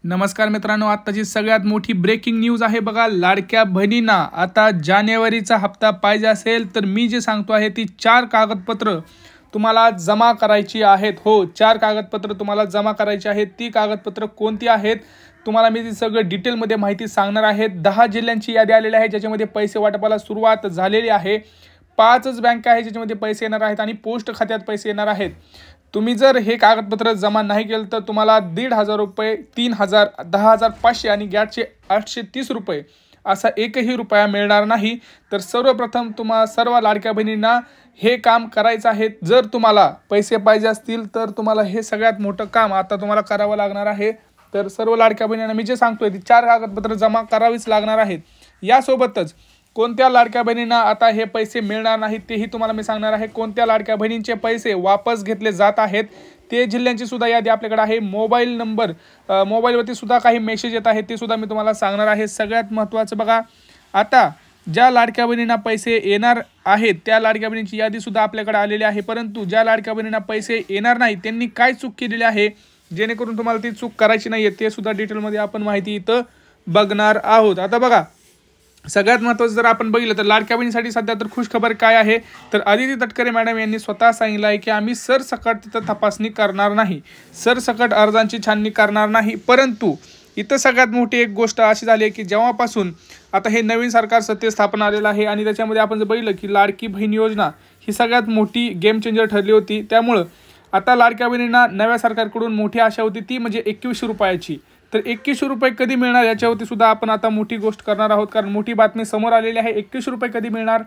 नमस्कार मित्रांनो, आत्ताची सगळ्यात मोठी ब्रेकिंग न्यूज आहे बघा। लाडक्या बहिणींना आता जानेवारीचा हप्ता पाहिजे असेल तर मी जे सांगतो आहे ती 4 कागदपत्र तुम्हाला जमा करायची आहेत। हो, 4 कागदपत्र तुम्हाला जमा करायची आहेत। ती कागदपत्र कोणती आहेत तुम्हाला मी सगळं डिटेलमध्ये माहिती सांगणार आहे। 10 जिल्ह्यांची यादी आलेली आहे ज्याच्यामध्ये पैसे वाटपाला सुरुवात झालेली आहे। 5च बँक आहे ज्याच्यामध्ये पैसे येणार आहेत आणि पोस्ट खात्यात पैसे येणार आहेत। तुम्ही जर हे कागदपत्र जमा नाही केलं तर तुम्हाला 1,500 रुपये, 3,000, 10,500 आणि गॅसचे 830 रुपये असा एकही रुपया मिळणार नाही। तर सर्वप्रथम तुम्हा सर्व लाडक्या बहिणींना हे काम करायचं आहे। जर तुम्हाला पैसे पाहिजे असतील तर तुम्हाला हे सगळ्यात मोठं काम आता तुम्हाला करावं लागणार आहे। तर सर्व लाडक्या बहिणींना मी जे सांगतोय ती 4 कागदपत्र जमा करावीच लागणार आहेत। यासोबतच कोणत्या लाडक्या बहिणींना आता हे पैसे मिळणार नाहीत तेही तुम्हाला मी सांगणार आहे। कोणत्या लाडक्या बहिणींचे पैसे वापस घेतले जात आहेत ते जिल्ह्यांची सुद्धा यादी आपल्याकडे आहे। मोबाईल नंबर मोबाईलवरती सुद्धा काही मेसेज येत आहेत ते सुद्धा मी तुम्हाला सांगणार आहे। सगळ्यात महत्त्वाचं बघा, आता ज्या लाडक्या बहिणींना पैसे येणार आहेत त्या लाडक्या बहिणींची यादी सुद्धा आपल्याकडे आलेली आहे। परंतु ज्या लाडक्या बहिणींना पैसे येणार नाही त्यांनी काय चूक केलेली आहे जेणेकरून तुम्हाला ती चूक करायची नाहीये ते सुद्धा डिटेलमध्ये आपण माहिती इथं बघणार आहोत। आता बघा, सगळ्यात महत्त्वाचं जर आपण बघितलं तर लाडक्या बहिणीसाठी सध्या तर खुश खबर काय आहे तर आदिती तटकरे मॅडम यांनी स्वतः सांगितलं आहे की आम्ही सरसकट तिथं तपासणी करणार नाही, सरसकट अर्जांची छाननी करणार नाही। परंतु इथं सगळ्यात मोठी एक गोष्ट अशी झाली आहे की जेव्हापासून आता हे नवीन सरकार सत्तेत स्थापन आलेलं आहे आणि त्याच्यामध्ये आपण जर बघितलं की लाडकी बहीण योजना ही सगळ्यात मोठी गेम चेंजर ठरली होती। त्यामुळं आता लाडक्या बहिणींना नव्या सरकारकडून मोठी आशा होती ती म्हणजे 2100 रुपयाची। तर 2100 रुपये कधी मिळणार याच्यावरती सुद्धा आपण आता मोठी गोष्ट करणार आहोत, कारण मोठी बातमी समोर आलेली आहे। 2100 रुपये कधी मिळणार,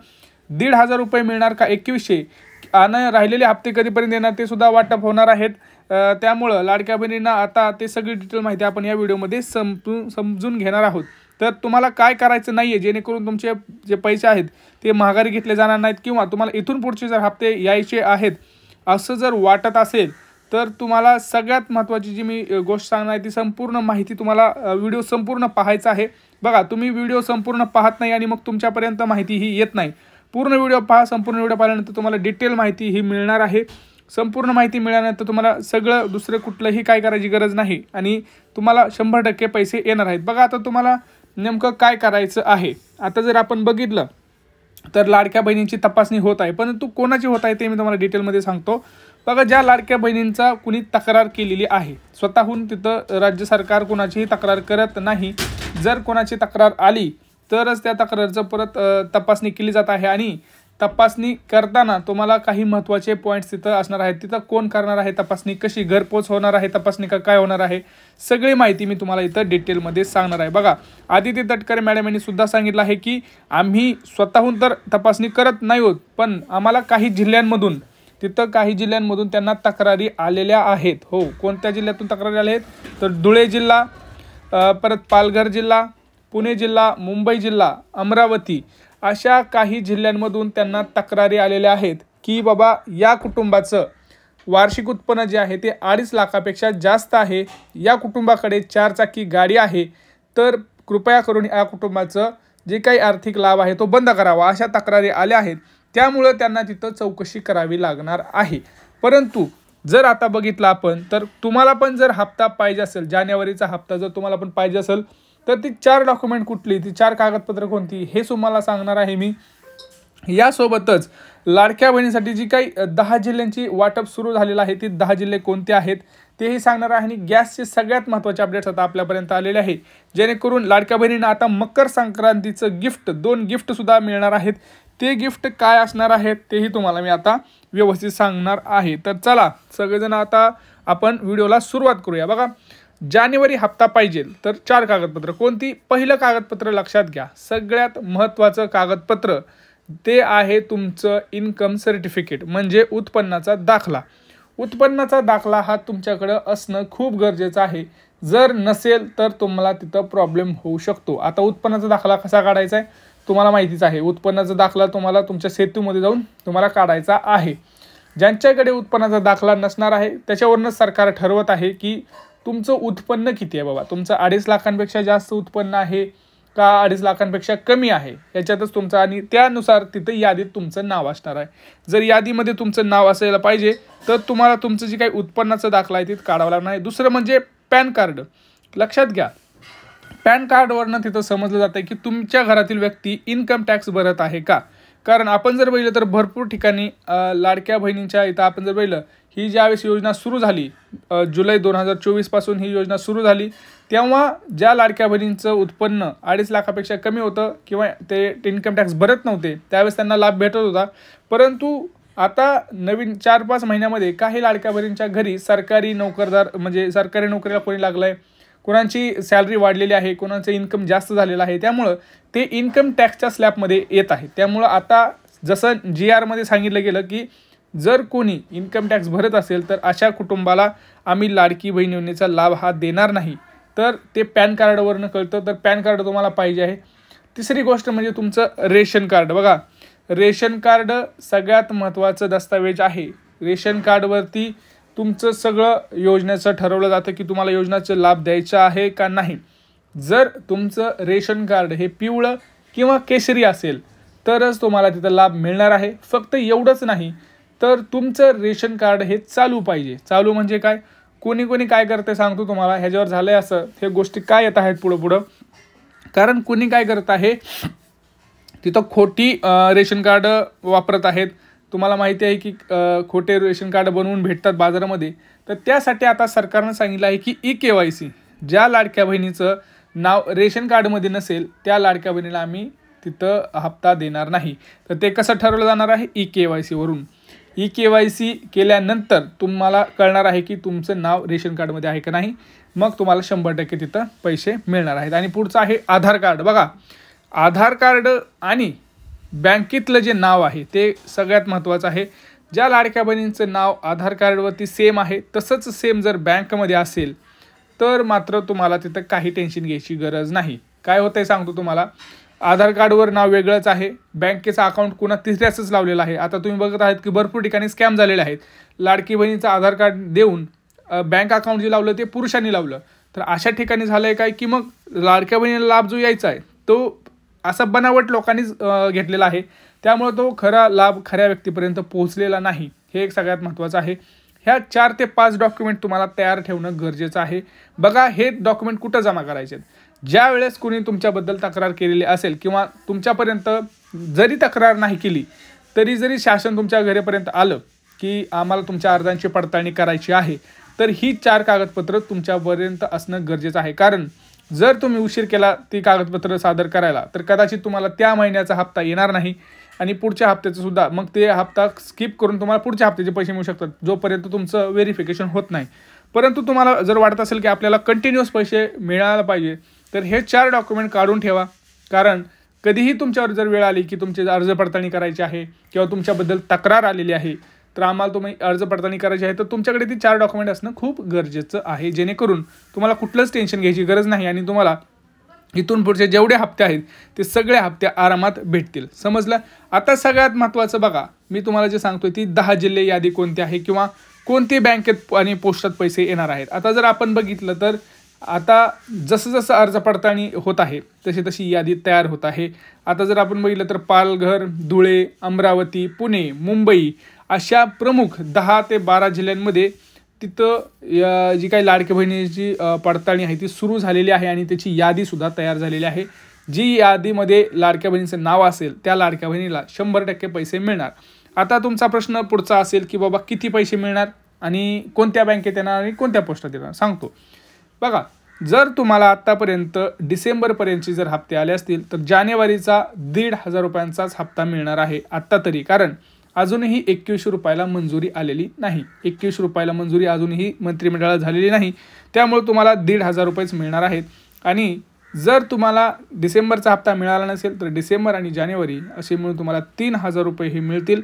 1,500 रुपये मिळणार का 2100 आणि राहिलेले हप्ते कधीपर्यंत येणार ते सुद्धा वाटप होणार आहेत। त्यामुळं लाडक्या बहिणींना आता ते सगळी डिटेल माहिती आपण या व्हिडिओमध्ये समजून घेणार आहोत। तर तुम्हाला काय करायचं नाही आहे जेणेकरून तुमचे जे पैसे आहेत ते माघारी घेतले जाणार नाहीत किंवा तुम्हाला इथून पुढचे जर हप्ते यायचे आहेत असं जर वाटत असेल तर तुम्हाला सगळ्यात महत्त्वाची जी मी गोष्ट सांगणार आहे ती संपूर्ण माहिती तुम्हाला व्हिडिओ संपूर्ण पाहायचा आहे। बघा, तुम्ही व्हिडिओ संपूर्ण पाहत नाही आणि मग तुमच्यापर्यंत माहिती ही येत नाही। पूर्ण व्हिडिओ पहा, संपूर्ण व्हिडिओ पाहिल्यानंतर तुम्हाला डिटेल माहिती ही मिळणार आहे। संपूर्ण माहिती मिळाल्यानंतर तुम्हाला सगळं दुसरं कुठलंही काय करायची गरज नाही आणि तुम्हाला 100% पैसे येणार आहेत। बघा, आता तुम्हाला नेमकं काय करायचं आहे। आता जर आपण बघितलं तर लाडक्या बहिणींची तपासणी होत आहे, परंतु कोणाची होत आहे ते मी तुम्हाला डिटेलमध्ये सांगतो। बघा, ज्या लाडक्या बहिणींचा कुणी तक्रार केलेली आहे स्वतःहून तिथं राज्य सरकार कोणाचीही तक्रार करत नाही। जर कोणाची तक्रार आली तरच त्या तक्रारचं परत तपासणी केली जात आहे आणि तपासणी करताना तुम्हाला काही महत्त्वाचे पॉईंट्स तिथं असणार आहेत। तिथं कोण करणार आहे तपासणी, कशी घरपोच होणार आहे तपासणी का काय होणार आहे, सगळी माहिती मी तुम्हाला इथं डिटेलमध्ये सांगणार आहे। बघा, आदिती तटकरे मॅडम यांनी सुद्धा सांगितलं आहे की आम्ही स्वतःहून तर तपासणी करत नाही आहोत, पण आम्हाला काही जिल्ह्यांमधून काही जिल्ह्यांमधून त्यांना तक्रारी आलेल्या आहेत। हो, कोणत्या जिल्ह्यातून तक्रारी आल्या आहेत तर धुळे जिल्हा, परत पालघर जिल्हा, पुणे जिल्हा, मुंबई जिल्हा, अमरावती अशा काही जिल्ह्यांमधून त्यांना तक्रारी आलेल्या आहेत की बाबा या कुटुंबाचं वार्षिक उत्पन्न जे आहे ते 2.5 लाखापेक्षा जास्त आहे, या कुटुंबाकडे 4 चाकी गाडी आहे, तर कृपया करून या कुटुंबाचं जे काही आर्थिक लाभ आहे तो बंद करावा, अशा तक्रारी आल्या आहेत। त्यामुळे त्यांना तिथं चौकशी करावी लागणार आहे। परंतु जर आता बघितलं आपण तर तुम्हाला पण जर हप्ता पाहिजे असेल, जानेवारीचा हप्ता जर तुम्हाला पण पाहिजे असेल तर ती 4 डॉक्युमेंट कुठली, ती 4 कागदपत्र कोणती हे तुम्हाला सांगणार आहे मी। यासोबतच लाडक्या बहिणीसाठी जी काही 10 जिल्ह्यांची वाटप सुरू झालेलं आहे ती 10 जिल्हे कोणते आहेत तेही सांगणार आहे आणि गॅसचे सगळ्यात महत्त्वाचे अपडेट्स आता आपल्यापर्यंत आलेले आहे जेणेकरून लाडक्या बहिणींना आता मकर संक्रांतीचं गिफ्ट 2 गिफ्ट सुद्धा मिळणार आहेत। ते गिफ्ट काय असणार आहेत तेही तुम्हाला मी आता व्यवस्थित सांगणार आहे। तर चला सगळेजण आता आपण व्हिडिओला सुरुवात करूया। बघा, जानेवारी हप्ता पाहिजे तर 4 कागदपत्र कोणती, पहिलं कागदपत्र लक्षात घ्या, सगळ्यात महत्त्वाचं कागदपत्र ते आहे तुमचं इन्कम सर्टिफिकेट म्हणजे उत्पन्नाचा दाखला। उत्पन्नाचा दाखला हा तुमच्याकडे असणं खूप गरजेचं आहे। जर नसेल तर तुम्हाला तिथं प्रॉब्लेम होऊ शकतो। आता उत्पन्नाचा दाखला कसा काढायचा आहे तुम्हाला माहितीच आहे। उत्पन्नाचा दाखला तुम्हाला तुमच्या सेतूमध्ये जाऊन तुम्हाला काढायचा आहे। ज्यांच्याकडे उत्पन्नाचा दाखला नसणार आहे त्याच्यावरच सरकार ठरवत आहे की तुमचं उत्पन्न किती आहे। बाबा, तुमचं 2.5 लाखांपेक्षा जास्त उत्पन्न आहे का 2.5 लाखांपेक्षा कमी आहे याच्यातच तुमचं आणि त्यानुसार तिथे यादीत तुमचं नाव असणार आहे। जर यादीमध्ये तुमचं नाव असायला पाहिजे तर तुम्हाला तुमचं जे काही उत्पन्नाचा दाखला आहे ते काढावं लागणार आहे। दुसरं म्हणजे पॅन कार्ड। लक्षात घ्या, पॅन कार्डवरनं तिथं समजलं जातं की तुमच्या घरातील व्यक्ती इन्कम टॅक्स भरत आहे का. कारण आपण जर बघितलं तर भरपूर ठिकाणी लाडक्या बहिणींच्या इथं आपण जर बघितलं, ही ज्यावेळेस योजना सुरू झाली, जुलै 2024 पासून ही योजना सुरू झाली, तेव्हा ज्या लाडक्या बहिणींचं उत्पन्न 2.5 लाखापेक्षा कमी होतं किंवा ते इन्कम टॅक्स भरत नव्हते, त्यावेळेस त्यांना लाभ भेटत होता. परंतु आता नवीन 4-5 महिन्यामध्ये काही लाडक्या बहिणींच्या घरी सरकारी नोकरदार म्हणजे सरकारी नोकरीला कोणी लागलं आहे, कोणाची सॅलरी वाढलेली आहे, कोणाचं इन्कम जास्त झालेलं आहे, त्यामुळं ते इन्कम टॅक्सच्या स्लॅबमध्ये येत आहे. त्यामुळं आता जसं GRमध्ये सांगितलं गेलं की जर कोणी इन्कम टॅक्स भरत असेल तर अशा कुटुंबाला आम्ही लाडकी बहीण योजनेचा लाभ हा देणार नाही. तर ते पॅन कार्डवरनं कळतं. तर पॅन कार्ड तुम्हाला पाहिजे आहे. तिसरी गोष्ट म्हणजे तुमचं रेशन कार्ड. बघा, रेशन कार्ड सगळ्यात महत्त्वाचं दस्तावेज आहे. रेशन कार्डवरती तुमचं सगळं योजनेचं ठरवलं जातं की तुम्हाला योजनेचा लाभ द्यायचा आहे का नाही. जर तुमचं रेशन कार्ड हे पिवळं किंवा केशरी असेल तरच तुम्हाला तिथं लाभ मिळणार आहे. फक्त एवढंच नाही तर तुमचं रेशन कार्ड हे चालू पाहिजे. चालू म्हणजे काय, कोणी काय करते सांगतो तुम्हाला. ह्याच्यावर झालं आहे असं, हे गोष्टी काय येत आहेत पुढं, कारण कोणी काय करत आहे तिथं खोटी रेशन कार्ड वापरत आहेत. तुम्हाला माहिती आहे की खोटे रेशन कार्ड बनवून भेटतात बाजारामध्ये. तर त्यासाठी आता सरकारनं सांगितलं आहे की EKYC, ज्या लाडक्या बहिणीचं नाव रेशन कार्डमध्ये नसेल त्या लाडक्या बहिणीला आम्ही तिथं हप्ता देणार नाही. तर ते कसं ठरवलं जाणार आहे, EKYC वरून. EKYC केल्यानंतर तुम्हाला कळणार आहे की तुमचं नाव रेशन कार्डमध्ये आहे का नाही. मग तुम्हाला 100% तिथं पैसे मिळणार आहेत. आणि पुढचं आहे आधार कार्ड. बघा, आधार कार्ड आणि बँकेतलं जे नाव आहे ते सगळ्यात महत्त्वाचं आहे. ज्या लाडक्या बहिणींचं नाव आधार कार्डवरती सेम आहे तसंच सेम जर बँकमध्ये असेल तर मात्र तुम्हाला तिथं काही टेन्शन घ्यायची गरज नाही. काय होतं आहे सांगतो तुम्हाला. आधार कार्डवर नाव वेगळंच आहे, बँकेचं अकाउंट कुणा तिसऱ्याचंच लावलेलं आहे. आता तुम्ही बघत आहात की भरपूर ठिकाणी स्कॅम झालेले आहेत. लाडकी बहिणीचं आधार कार्ड देऊन बँक अकाउंट जे लावलं ते पुरुषांनी लावलं. तर अशा ठिकाणी झालं आहे काय की मग लाडक्या बहिणीला लाभ जो यायचा आहे तो असा बनावट लोकांनीच घेतलेला आहे. त्यामुळे तो खरा लाभ खऱ्या व्यक्तीपर्यंत पोहोचलेला नाही. हे एक सगळ्यात महत्त्वाचं आहे. ह्या 4 ते 5 डॉक्युमेंट तुम्हाला तयार ठेवणं गरजेचं आहे. बघा, हे डॉक्युमेंट कुठं जमा करायचे आहेत. ज्या वेळेस कोणी तुमच्याबद्दल तक्रार केलेली असेल किंवा तुमच्यापर्यंत जरी तक्रार नाही केली जरी शासन तुमच्या घरापर्यंत आलं की आम्हाला तुमच्या अर्जांची पडताळणी करायची आहे, तर ही 4 कागदपत्र तुमच्यापर्यंत असणं गरजेचं आहे. कारण जर तुम्ही उशीर केला ती कागदपत्र सादर करायला तर कदाचित तुम्हाला त्या महिन्याचा हप्ता येणार नाही आणि पुढच्या हप्त्याचं सुद्धा, मग ते हप्ता स्किप करून तुम्हाला पुढच्या हप्त्याचे पैसे मिळू शकतात जोपर्यंत तुमचं व्हेरिफिकेशन होत नाही. परंतु तुम्हाला जर वाटत असेल की आपल्याला कंटिन्युअस पैसे मिळायला पाहिजे तर हे 4 डॉक्युमेंट काढून ठेवा. कारण कधीही तुमच्यावर जर वेळ आली की तुमचे अर्ज पडताळणी करायची आहे किंवा तुमच्याबद्दल तक्रार आलेली आहे तर आम्हाला तुम्ही अर्ज पडताळणी करायची आहे तर तुमच्याकडे ती 4 डॉक्युमेंट असणं खूप गरजेचं आहे. जेणेकरून तुम्हाला कुठलंच टेन्शन घ्यायची गरज नाही आणि तुम्हाला इथून पुढचे जेवढे हप्ते आहेत ते सगळे हप्ते आरामात भेटतील. समजलं. आता सगळ्यात महत्त्वाचं बघा, मी तुम्हाला जे सांगतोय ती 10 जिल्हे यादी कोणती आहे किंवा कोणती बँकेत आणि पोस्टात पैसे येणार आहेत. आता जर आपण बघितलं तर आता जसं अर्ज पडताळणी होत आहे तशी यादी तयार होत आहे. आता जर आपण बघितलं तर पालघर, धुळे, अमरावती, पुणे, मुंबई अशा प्रमुख 10 ते 12 जिल्ह्यांमध्ये तिथं जी काही लाडक्या बहिणीची पडताळणी आहे ती सुरू झालेली आहे आणि त्याची यादीसुद्धा तयार झालेली आहे. जी यादीमध्ये लाडक्या बहिणीचं नाव असेल त्या लाडक्या बहिणीला 100% पैसे मिळणार. आता तुमचा प्रश्न पुढचा असेल की बाबा किती पैसे मिळणार आणि कोणत्या बँकेत येणार आणि कोणत्या पोस्टात येणार, सांगतो. बघा, जर तुम्हाला आत्तापर्यंत डिसेंबरपर्यंतचे जर हप्ते आले असतील तर जानेवारीचा 1,500 रुपयांचाच हप्ता मिळणार आहे आत्ता तरी. कारण अजूनही 2100 रुपयाला मंजुरी आलेली नाही. 2100 रुपयाला मंजुरी अजूनही मंत्रिमंडळात झालेली नाही. त्यामुळे तुम्हाला 1,500 रुपयेच मिळणार आहेत. आणि जर तुम्हाला डिसेंबरचा हप्ता मिळाला नसेल तर डिसेंबर आणि जानेवारी असे मिळून तुम्हाला 3,000 रुपये हे मिळतील.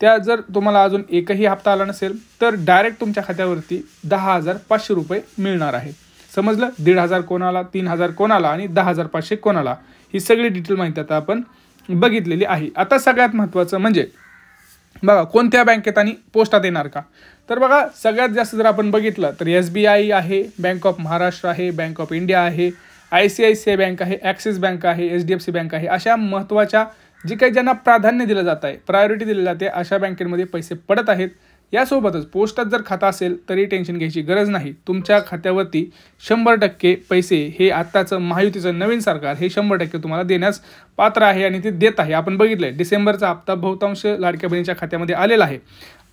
त्या जर तुम्हाला अजून एकही हप्ता आला नसेल तर डायरेक्ट तुमच्या खात्यावरती 10,500 रुपये मिळणार आहेत. समजलं. 1,500 कोणाला, 3,000 कोणाला आणि 10,500 कोणाला, ही सगळी डिटेल माहिती आता आपण बघितलेली आहे. आता सगळ्यात महत्त्वाचं म्हणजे बघा, कोणत्या बँकेत आणि पोस्टात येणार का. तर बघा, सगळ्यात जास्त जर आपण बघितलं तर SBI आहे, बँक ऑफ महाराष्ट्र आहे, बँक ऑफ इंडिया आहे, ICICI बँक आहे, ॲक्सिस बँक आहे, HDFC बँक आहे. अशा महत्त्वाच्या जी काही ज्यांना प्राधान्य दिलं जात आहे, प्रायोरिटी दिली जाते, अशा बँकेमध्ये पैसे पडत आहेत. यासोबतच पोस्टात जर खाता असेल तरी टेन्शन घ्यायची गरज नाही. तुमच्या खात्यावरती 100% पैसे हे आत्ताचं महायुतीचं नवीन सरकार हे 100% तुम्हाला देण्यास पात्र आहे आणि ते देत आहे. आपण बघितलं आहे डिसेंबरचा हप्ता बहुतांश लाडक्या बहिणीच्या खात्यामध्ये आलेला आहे.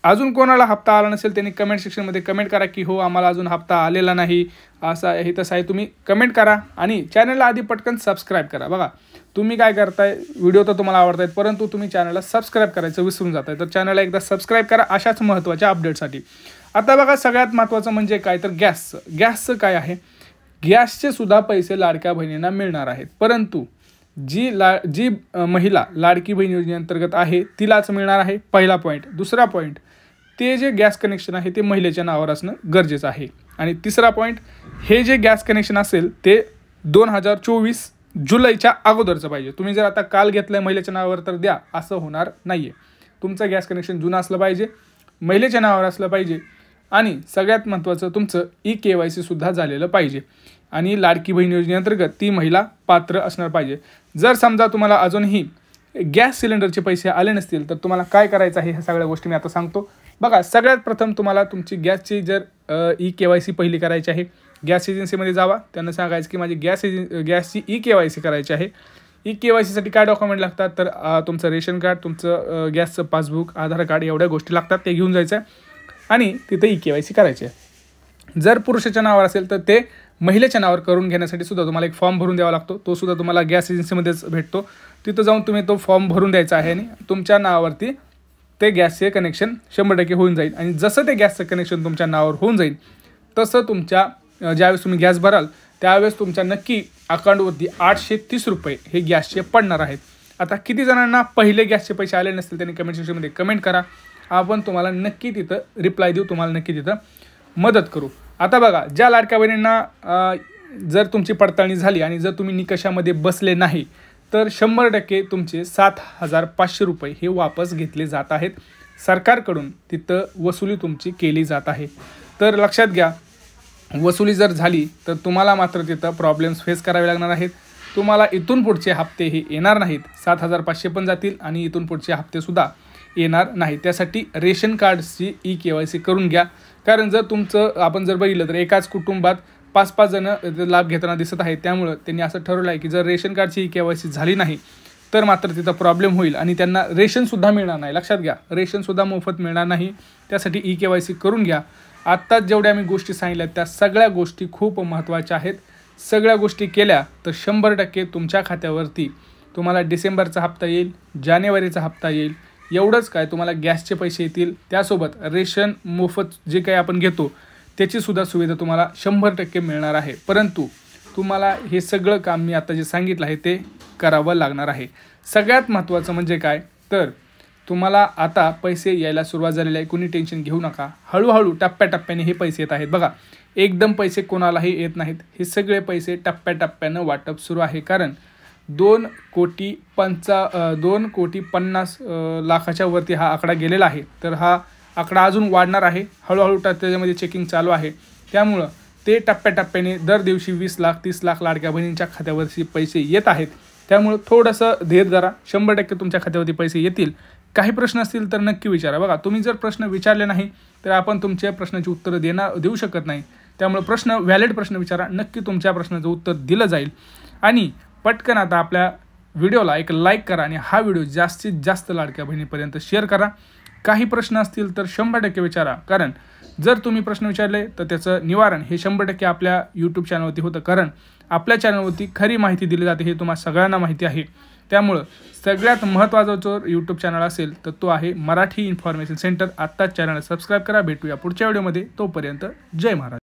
अजून कोणाला हप्ता आला नसेल त्यांनी कमेंट सेक्शनमध्ये कमेंट करा की हो आम्हाला अजून हप्ता आलेला नाही, असं आहे तसं आहे. तुम्ही कमेंट करा आणि चॅनलला आधी पटकन सबस्क्राईब करा. बघा तुम्ही काय करताय, व्हिडिओ तर तुम्हाला आवडत आहेत परंतु तुम्ही चॅनलला सबस्क्राईब करायचं विसरून जाताय. तर चॅनलला एकदा सबस्क्राईब करा अशाच महत्त्वाच्या अपडेटसाठी. आता बघा सगळ्यात महत्त्वाचं म्हणजे काय तर गॅसचं काय आहे, गॅसचे सुद्धा पैसे लाडक्या बहिणींना मिळणार आहेत. परंतु जी महिला लाडकी बहीण योजनेअंतर्गत आहे तिलाच मिळणार आहे, पहिला पॉईंट. दुसरा पॉईंट, ते जे गॅस कनेक्शन आहे ते महिलेच्या नावावर असणं गरजेचं आहे. आणि तिसरा पॉईंट, हे जे गॅस कनेक्शन असेल ते 2024 जुलैच्या अगोदरचं पाहिजे. तुम्ही जर आता काल घेतलं महिलेच्या नावावर तर द्या, असं होणार नाही आहे. तुमचं गॅस कनेक्शन जुनं असलं पाहिजे, महिलेच्या नावावर असलं पाहिजे आणि सगळ्यात महत्त्वाचं तुमचं EKYC सुद्धा झालेलं पाहिजे आणि लाडकी बहीण योजनेअंतर्गत ती महिला पात्र असणार पाहिजे. जर समजा तुम्हाला अजूनही गॅस सिलेंडरचे पैसे आले नसतील तर तुम्हाला काय करायचं आहे ह्या सगळ्या गोष्टी मी आता सांगतो. बघा सगळ्यात प्रथम तुम्हाला तुमची गॅसची जर EKYC पहिली करायची आहे, गॅस एजन्सीमध्ये जावा, त्यांना सांगायचं की माझी गॅसची EKYC करायची आहे. EKYCसाठी काय डॉक्युमेंट लागतात तर तुमचं रेशन कार्ड, तुमचं गॅसचं पासबुक, आधार कार्ड एवढ्या गोष्टी लागतात, ते घेऊन जायचं आहे आणि तिथं EKYC करायची आहे. जर पुरुषाच्या नावावर असेल तर ते महिलेच्या नावावर करून घेण्यासाठी सुद्धा तुम्हाला एक फॉर्म भरून द्यावा लागतो. तो सुद्धा तुम्हाला गॅस एजन्सीमध्येच भेटतो. तिथं जाऊन तुम्ही तो फॉर्म भरून द्यायचा आहे आणि तुमच्या नावावरती ते गॅसचे कनेक्शन 100% होऊन जाईल. आणि जसं ते गॅसचं कनेक्शन तुमच्या नावावर होऊन जाईल तसं तुमच्या ज्यावेळेस तुम्ही गॅस भराल त्यावेळेस तुमच्या नक्की अकाउंटवरती 830 रुपये हे गॅसचे पडणार आहेत. आता किती जणांना पहिले गॅसचे पैसे आले नसतील त्यांनी कमेंट सेक्शनमध्ये कमेंट करा, आपण तुम्हाला नक्की तिथं रिप्लाय देऊ, तुम्हाला नक्की तिथं मदत करू. आता बघा ज्या लाडक्या बहिणींना जर तुमची पडताळणी झाली आणि जर तुम्ही निकषामध्ये बसले नाही तर 100% तुमचे 7,500 रुपये हे वापस घेतले जात आहेत सरकारकडून. तिथं वसुली तुमची केली जात आहे. तर लक्षात घ्या, वसुली जर झाली तर तुम्हाला मात्र तिथं प्रॉब्लेम्स फेस करावे लागणार आहेत. तुम्हाला इथून पुढचे हप्ते हे येणार नाहीत, 7,500 पण जातील आणि इथून पुढचे हप्तेसुद्धा येणार नाही. त्यासाठी रेशन कार्डची EKYC करून घ्या. कारण जर तुमचं आपण जर बघितलं तर एकाच कुटुंबात 5-5 जणं लाभ घेताना दिसत आहेत. त्यामुळं त्यांनी असं ठरवलं आहे की जर रेशन कार्डची EKYC झाली नाही तर मात्र तिथं प्रॉब्लेम होईल आणि त्यांना रेशनसुद्धा मिळणार नाही. लक्षात घ्या, रेशनसुद्धा मोफत मिळणार नाही. त्यासाठी EKYC करून घ्या. आत्ताच जेवढ्या मी गोष्टी सांगितल्या त्या सगळ्या गोष्टी खूप महत्त्वाच्या आहेत. सगळ्या गोष्टी केल्या तर 100% तुमच्या खात्यावरती तुम्हाला डिसेंबरचा हप्ता येईल, जानेवारीचा हप्ता येईल. एवढंच काय, तुम्हाला गॅसचे पैसे येतील, त्यासोबत रेशन मोफत जे काही आपण घेतो त्याचीसुद्धा सुविधा तुम्हाला 100% मिळणार आहे. परंतु तुम्हाला हे सगळं काम मी आता जे सांगितलं आहे ते करावं लागणार आहे. सगळ्यात महत्त्वाचं म्हणजे काय तर तुम्हाला आता पैसे यायला सुरुवात झालेली आहे. कोणी टेन्शन घेऊ नका, हळूहळू टप्प्याटप्प्याने हे पैसे येत आहेत. बघा एकदम पैसे कोणालाही येत नाहीत, हे सगळे पैसे टप्प्याटप्प्यानं वाटप सुरू आहे. कारण 2,50,00,000 वरती हा आकडा गेलेला आहे. तर हा आकडा अजून वाढणार आहे, हळूहळू त्याच्यामध्ये चेकिंग चालू आहे. त्यामुळं ते टप्प्याटप्प्याने दर दिवशी 20 लाख 30 लाख लाडक्या बहिणींच्या खात्यावरती पैसे येत आहेत. त्यामुळं थोडंसं धीर धरा, 100% तुमच्या खात्यावरती पैसे येतील. काही प्रश्न असतील तर नक्की विचारा. बघा तुम्ही जर प्रश्न विचारले नाही तर आपण तुमच्या प्रश्नाची उत्तरं देऊ शकत नाही. त्यामुळे व्हॅलिड प्रश्न विचारा, नक्की तुमच्या प्रश्नाचं उत्तर दिलं जाईल. आणि पटकन आता आपल्या व्हिडिओला एक लाईक करा आणि हा व्हिडिओ जास्तीत जास्त लाडक्या बहिणीपर्यंत शेअर करा. काही प्रश्न असतील तर 100% विचारा. कारण जर तुम्ही प्रश्न विचारले तर त्याचं निवारण हे 100% आपल्या यूट्यूब चॅनलवरती होतं. कारण आपल्या चॅनलवरती खरी माहिती दिली जाते हे तुम्हाला सगळ्यांना माहिती आहे. त्यामुळं सगळ्यात महत्त्वाचा जो यूट्यूब चॅनल असेल तर तो आहे मराठी इन्फॉर्मेशन सेंटर. आत्ताच चॅनल सबस्क्राईब करा. भेटूया पुढच्या व्हिडिओमध्ये. तोपर्यंत जय महाराज.